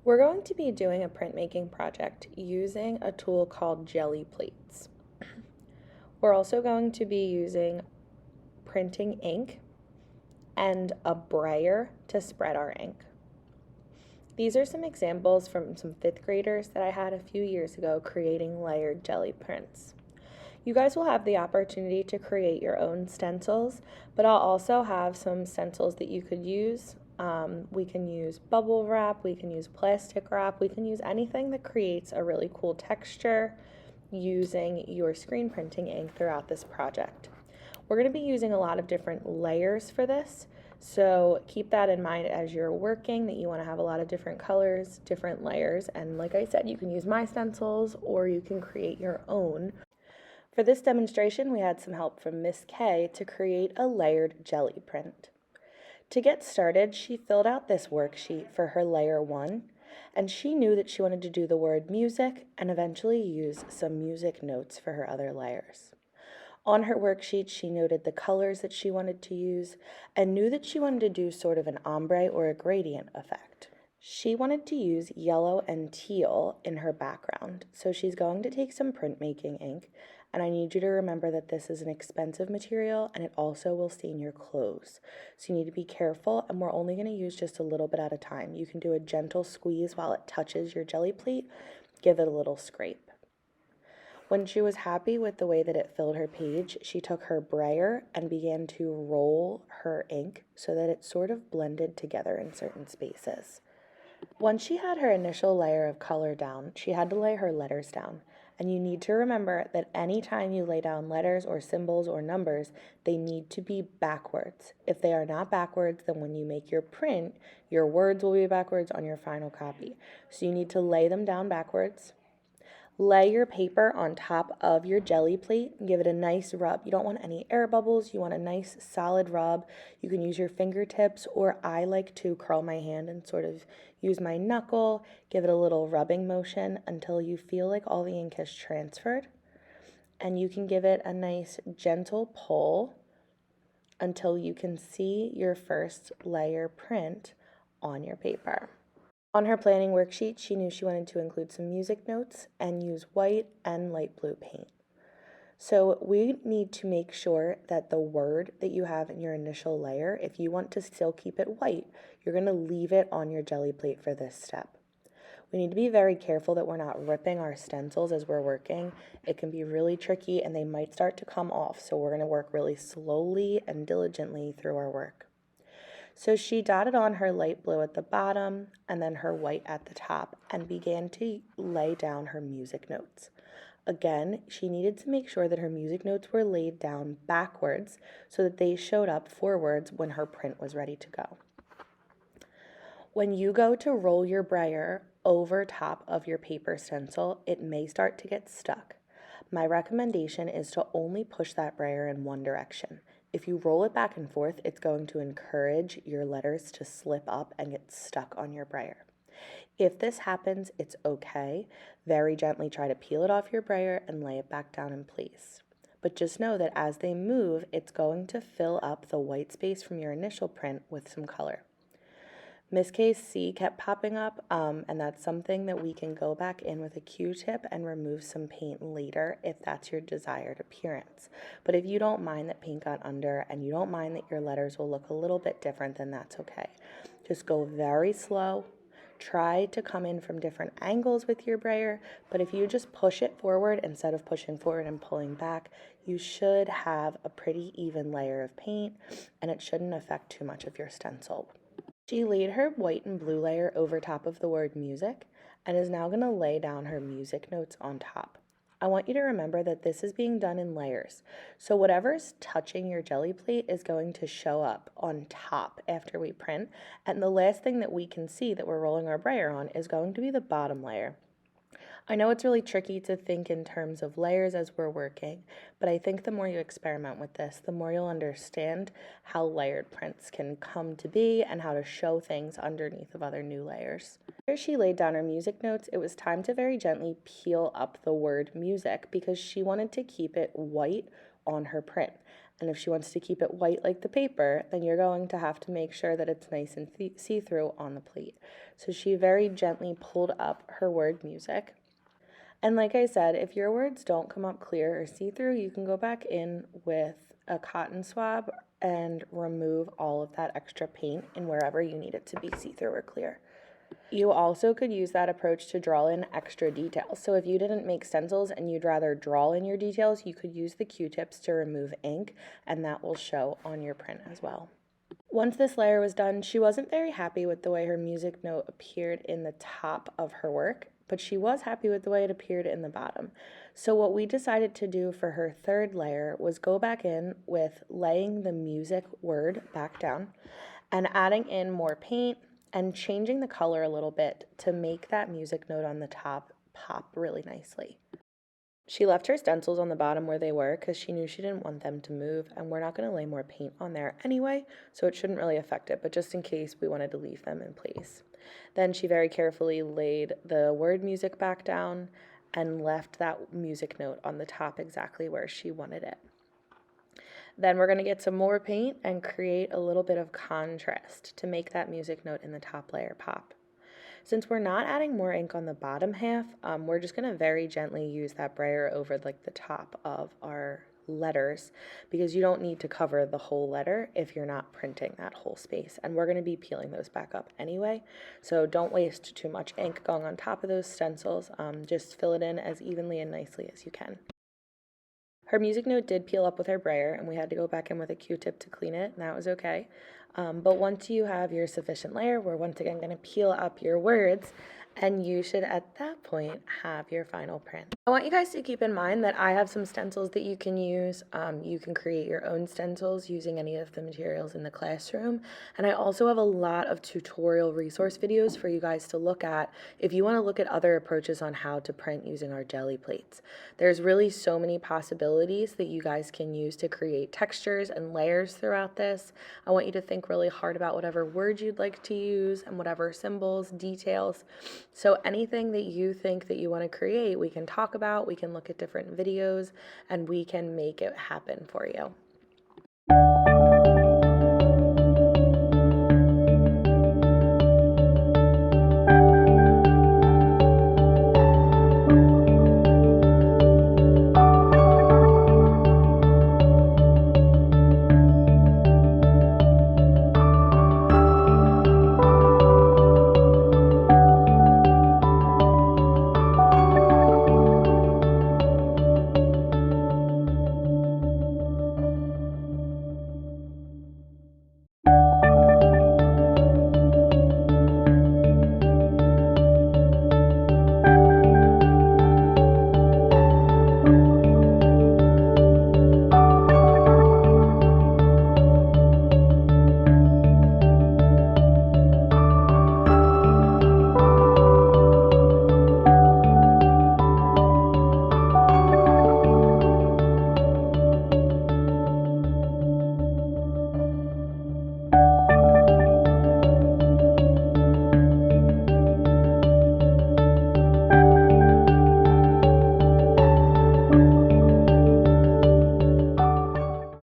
We're going to be doing a printmaking project using a tool called Gelli plates. We're also going to be using printing ink and a brayer to spread our ink. These are some examples from some 5th graders that I had a few years ago creating layered jelly prints. You guys will have the opportunity to create your own stencils, but I'll also have some stencils that you could use. We can use bubble wrap, we can use plastic wrap, we can use anything that creates a really cool texture using your screen printing ink throughout this project. We're going to be using a lot of different layers for this, so keep that in mind as you're working, that you want to have a lot of different colors, different layers, and like I said, you can use my stencils or you can create your own. For this demonstration, we had some help from Miss K to create a layered jelly print. To get started, she filled out this worksheet for her layer 1, and she knew that she wanted to do the word music and eventually use some music notes for her other layers. On her worksheet, she noted the colors that she wanted to use and knew that she wanted to do sort of an ombre or a gradient effect. She wanted to use yellow and teal in her background, so she's going to take some printmaking ink, and I need you to remember that this is an expensive material and it also will stain your clothes. So you need to be careful, and we're only going to use just a little bit at a time. You can do a gentle squeeze while it touches your jelly plate, give it a little scrape. When she was happy with the way that it filled her page, she took her brayer and began to roll her ink so that it sort of blended together in certain spaces. Once she had her initial layer of color down, she had to lay her letters down. And you need to remember that anytime you lay down letters or symbols or numbers, they need to be backwards. If they are not backwards, then when you make your print, your words will be backwards on your final copy. So you need to lay them down backwards. Lay your paper on top of your jelly plate and give it a nice rub. You don't want any air bubbles. You want a nice solid rub. You can use your fingertips, or I like to curl my hand and sort of use my knuckle, give it a little rubbing motion until you feel like all the ink has transferred. And you can give it a nice gentle pull until you can see your first layer print on your paper. On her planning worksheet, she knew she wanted to include some music notes and use white and light blue paint. So we need to make sure that the word that you have in your initial layer, if you want to still keep it white, you're going to leave it on your jelly plate for this step. We need to be very careful that we're not ripping our stencils as we're working. It can be really tricky and they might start to come off, so we're going to work really slowly and diligently through our work. So she dotted on her light blue at the bottom and then her white at the top and began to lay down her music notes. Again, she needed to make sure that her music notes were laid down backwards so that they showed up forwards when her print was ready to go. When you go to roll your brayer over top of your paper stencil, it may start to get stuck. My recommendation is to only push that brayer in one direction. If you roll it back and forth, it's going to encourage your letters to slip up and get stuck on your brayer. If this happens, it's okay. Very gently try to peel it off your brayer and lay it back down in place. But just know that as they move, it's going to fill up the white space from your initial print with some color. Miss K's C kept popping up, and that's something that we can go back in with a Q-tip and remove some paint later if that's your desired appearance. But if you don't mind that paint got under and you don't mind that your letters will look a little bit different, then that's okay. Just go very slow. Try to come in from different angles with your brayer, but if you just push it forward instead of pushing forward and pulling back, you should have a pretty even layer of paint, and it shouldn't affect too much of your stencil. She laid her white and blue layer over top of the word music and is now going to lay down her music notes on top. I want you to remember that this is being done in layers, so whatever's touching your jelly plate is going to show up on top after we print, and the last thing that we can see that we're rolling our brayer on is going to be the bottom layer. I know it's really tricky to think in terms of layers as we're working, but I think the more you experiment with this, the more you'll understand how layered prints can come to be and how to show things underneath of other new layers. After she laid down her music notes, it was time to very gently peel up the word music because she wanted to keep it white on her print. And if she wants to keep it white like the paper, then you're going to have to make sure that it's nice and see-through on the plate. So she very gently pulled up her word music. And like I said, if your words don't come up clear or see-through, you can go back in with a cotton swab and remove all of that extra paint in wherever you need it to be see-through or clear. You also could use that approach to draw in extra details. So if you didn't make stencils and you'd rather draw in your details, you could use the Q-tips to remove ink, and that will show on your print as well. Once this layer was done, she wasn't very happy with the way her music note appeared in the top of her work, but she was happy with the way it appeared in the bottom. So what we decided to do for her third layer was go back in with laying the music word back down and adding in more paint and changing the color a little bit to make that music note on the top pop really nicely. She left her stencils on the bottom where they were because she knew she didn't want them to move, and we're not going to lay more paint on there anyway, so it shouldn't really affect it, but just in case we wanted to leave them in place. Then she very carefully laid the word music back down and left that music note on the top exactly where she wanted it. Then we're going to get some more paint and create a little bit of contrast to make that music note in the top layer pop. Since we're not adding more ink on the bottom half, we're just going to very gently use that brayer over like the top of our letters, because you don't need to cover the whole letter if you're not printing that whole space. And we're going to be peeling those back up anyway, so don't waste too much ink going on top of those stencils. Just fill it in as evenly and nicely as you can. Her music note did peel up with her brayer, and we had to go back in with a Q-tip to clean it, and that was okay. But once you have your sufficient layer, we're once again going to peel up your words, and you should at that point have your final print. I want you guys to keep in mind that I have some stencils that you can use. You can create your own stencils using any of the materials in the classroom, and I also have a lot of tutorial resource videos for you guys to look at if you want to look at other approaches on how to print using our Gelli plates. There's really so many possibilities that you guys can use to create textures and layers throughout this. I want you to think really hard about whatever words you'd like to use and whatever symbols, details. So anything that you think that you want to create, we can talk about, we can look at different videos, and we can make it happen for you.